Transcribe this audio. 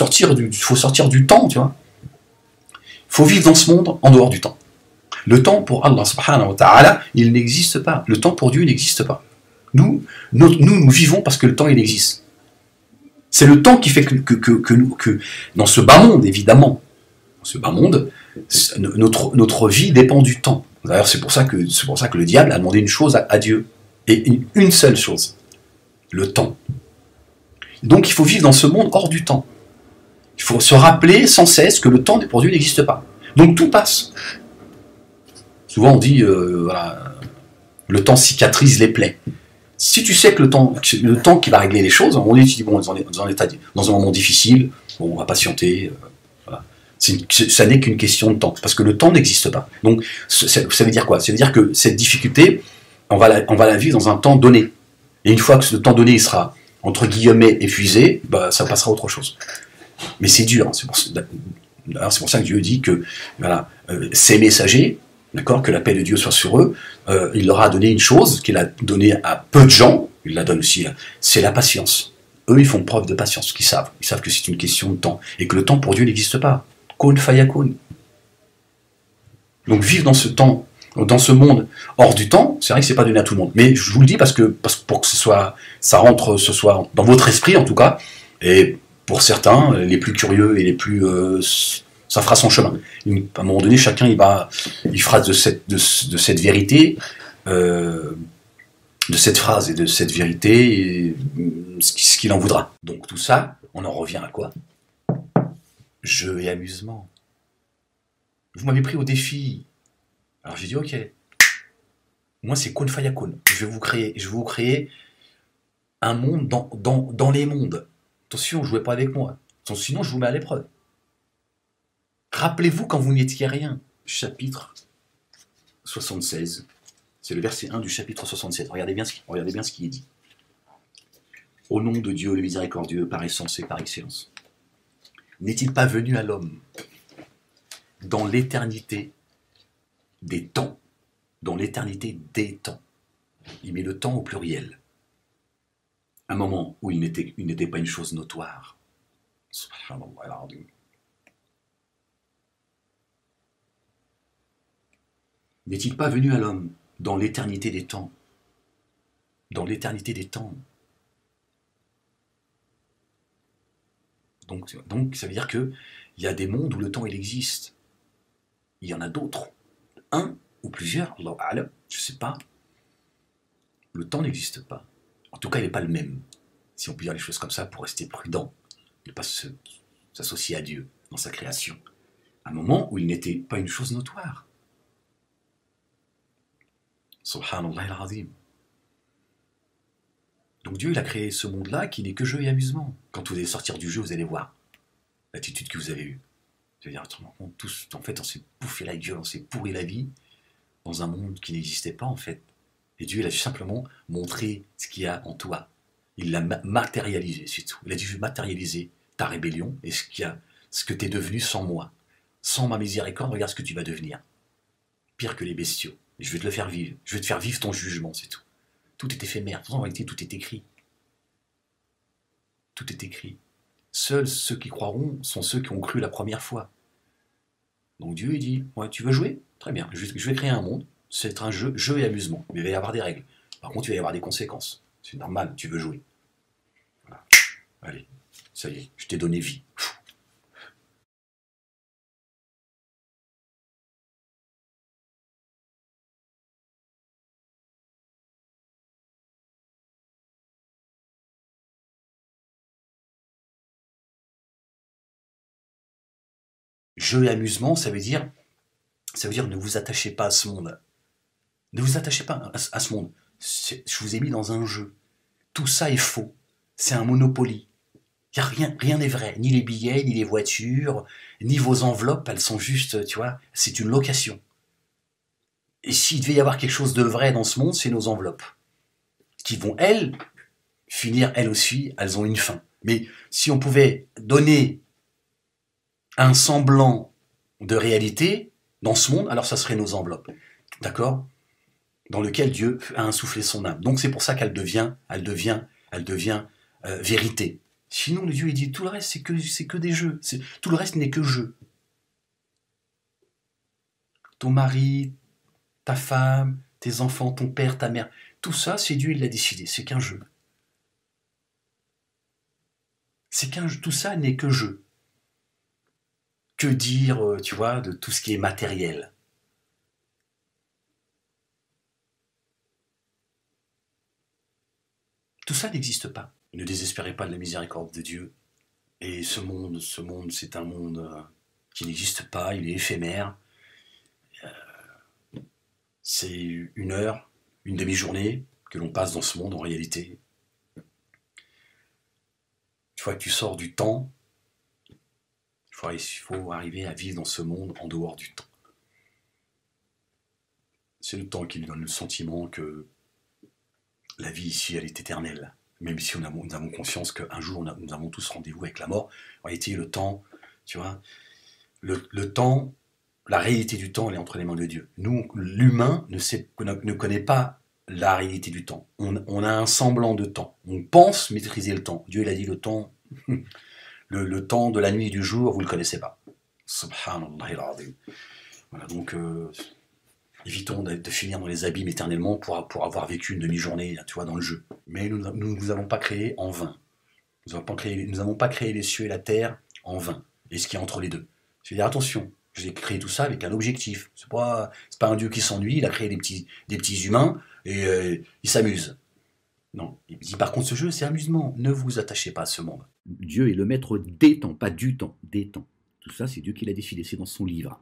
sortir du temps, tu vois. Il faut vivre dans ce monde en dehors du temps. Le temps pour Allah subhanahu wa ta'ala, il n'existe pas. Le temps pour Dieu n'existe pas. Nous vivons parce que le temps, il existe. C'est le temps qui fait que dans ce bas monde, évidemment, dans ce bas monde, notre vie dépend du temps. D'ailleurs, c'est pour ça que le diable a demandé une chose à Dieu. Et une seule chose. Le temps. Donc il faut vivre dans ce monde hors du temps. Il faut se rappeler sans cesse que le temps pour Dieu n'existe pas. Donc tout passe. Souvent on dit, voilà, le temps cicatrise les plaies. Si tu sais que le temps qui va régler les choses, on dit, bon, dans un moment difficile, bon, on va patienter. Voilà. Ça n'est qu'une question de temps, parce que le temps n'existe pas. Donc ça veut dire quoi? Ça veut dire que cette difficulté, on va la vivre dans un temps donné. Et une fois que ce temps donné il sera, entre guillemets, épuisé, bah, ça passera à autre chose. Mais c'est dur. C'est pour ça que Dieu dit que voilà, ces messagers, d'accord, que la paix de Dieu soit sur eux, il leur a donné une chose qu'il a donnée à peu de gens, il la donne aussi, c'est la patience. Eux, ils font preuve de patience, ils savent que c'est une question de temps, et que le temps pour Dieu n'existe pas. Kun fayakun. Donc vivre dans ce temps, dans ce monde hors du temps, c'est vrai que c'est pas donné à tout le monde. Mais je vous le dis parce que pour que ça rentre dans votre esprit en tout cas, et pour certains, les plus curieux et les plus, ça fera son chemin. À un moment donné, chacun il fera de cette vérité, de cette phrase et de cette vérité, ce qu'il en voudra. Donc tout ça, on en revient à quoi? Jeu et amusement. Vous m'avez pris au défi. Alors j'ai dit ok, moi c'est kun fayakun. Je vais vous créer un monde dans les mondes. Attention, jouez pas avec moi. Sinon je vous mets à l'épreuve. Rappelez-vous quand vous n'étiez rien. Chapitre 76. C'est le verset 1 du chapitre 67. Regardez bien ce qui est dit. Au nom de Dieu, le miséricordieux, par essence et par excellence. N'est-il pas venu à l'homme dans l'éternité des temps, dans l'éternité des temps. Il met le temps au pluriel. Un moment où il n'était pas une chose notoire. Subhanallah. N'est-il pas venu à l'homme dans l'éternité des temps? Dans l'éternité des temps. Donc ça veut dire qu'il y a des mondes où le temps il existe. Il y en a d'autres. Un ou plusieurs, Allah A'lam, je ne sais pas. Le temps n'existe pas. En tout cas, il n'est pas le même. Si on peut dire les choses comme ça pour rester prudent, ne pas s'associer à Dieu dans sa création. Un moment où il n'était pas une chose notoire. Subhanallah al-Azim. Donc Dieu, il a créé ce monde-là qui n'est que jeu et amusement. Quand vous allez sortir du jeu, vous allez voir l'attitude que vous avez eue. C'est-à-dire, tous, en fait, on s'est bouffé la gueule, on s'est pourri la vie dans un monde qui n'existait pas, en fait. Et Dieu, il a simplement montré ce qu'il y a en toi. Il l'a matérialisé, c'est tout. Il a dû matérialiser ta rébellion et ce que tu es devenu sans moi. Sans ma miséricorde, regarde ce que tu vas devenir. Pire que les bestiaux. Et je vais te le faire vivre. Je vais te faire vivre ton jugement, c'est tout. Tout est éphémère. En réalité, tout est écrit. Tout est écrit. Seuls ceux qui croiront sont ceux qui ont cru la première fois. Donc Dieu, il dit, ouais, tu veux jouer? Très bien, je vais créer un monde, c'est un jeu et amusement, mais il va y avoir des règles. Par contre, il va y avoir des conséquences. C'est normal, tu veux jouer. Voilà. Allez, ça y est, je t'ai donné vie. Jeu et amusement, ça veut dire ne vous attachez pas à ce monde. Ne vous attachez pas à ce monde. Je vous ai mis dans un jeu. Tout ça est faux. C'est un Monopoly. Rien n'est vrai. Ni les billets, ni les voitures, ni vos enveloppes, elles sont juste, tu vois, c'est une location. Et s'il devait y avoir quelque chose de vrai dans ce monde, c'est nos enveloppes. Qui vont, elles, finir, elles aussi, elles ont une fin. Mais si on pouvait donner un semblant de réalité dans ce monde, alors ça serait nos enveloppes. D'accord? Dans lequel Dieu a insufflé son âme. Donc c'est pour ça qu'elle devient vérité. Sinon, le Dieu, il dit, tout le reste, c'est que des jeux. Tout le reste n'est que jeu. Ton mari, ta femme, tes enfants, ton père, ta mère, tout ça, c'est Dieu, il l'a décidé, c'est qu'un jeu. Tout ça n'est que jeu. Que dire, tu vois, de tout ce qui est matériel? Tout ça n'existe pas. Ne désespérez pas de la miséricorde de Dieu. Et ce monde, c'est un monde qui n'existe pas, il est éphémère. C'est une heure, une demi-journée que l'on passe dans ce monde en réalité. Une fois que tu sors du temps, il faut arriver à vivre dans ce monde en dehors du temps. C'est le temps qui nous donne le sentiment que la vie ici, elle est éternelle. Même si nous avons conscience qu'un jour, nous avons tous rendez-vous avec la mort. En réalité, le temps, tu vois, le temps, la réalité du temps, elle est entre les mains de Dieu. Nous, l'humain ne connaît pas la réalité du temps. On a un semblant de temps. On pense maîtriser le temps. Dieu, il a dit le temps, le temps de la nuit et du jour, vous ne le connaissez pas. Subhanallah al-azim. Voilà, donc, évitons de finir dans les abîmes éternellement pour avoir vécu une demi-journée, tu vois, dans le jeu. Mais nous ne vous avons pas créé en vain. Nous n'avons pas créé les cieux et la terre en vain. Et ce qui est entre les deux. C'est-à-dire, attention, j'ai créé tout ça avec un objectif. C'est pas un Dieu qui s'ennuie, il a créé des petits humains et il s'amuse. Non. Il dit par contre, ce jeu, c'est amusement. Ne vous attachez pas à ce monde. Dieu est le maître des temps, pas du temps, des temps. Tout ça, c'est Dieu qui l'a décidé, c'est dans son livre.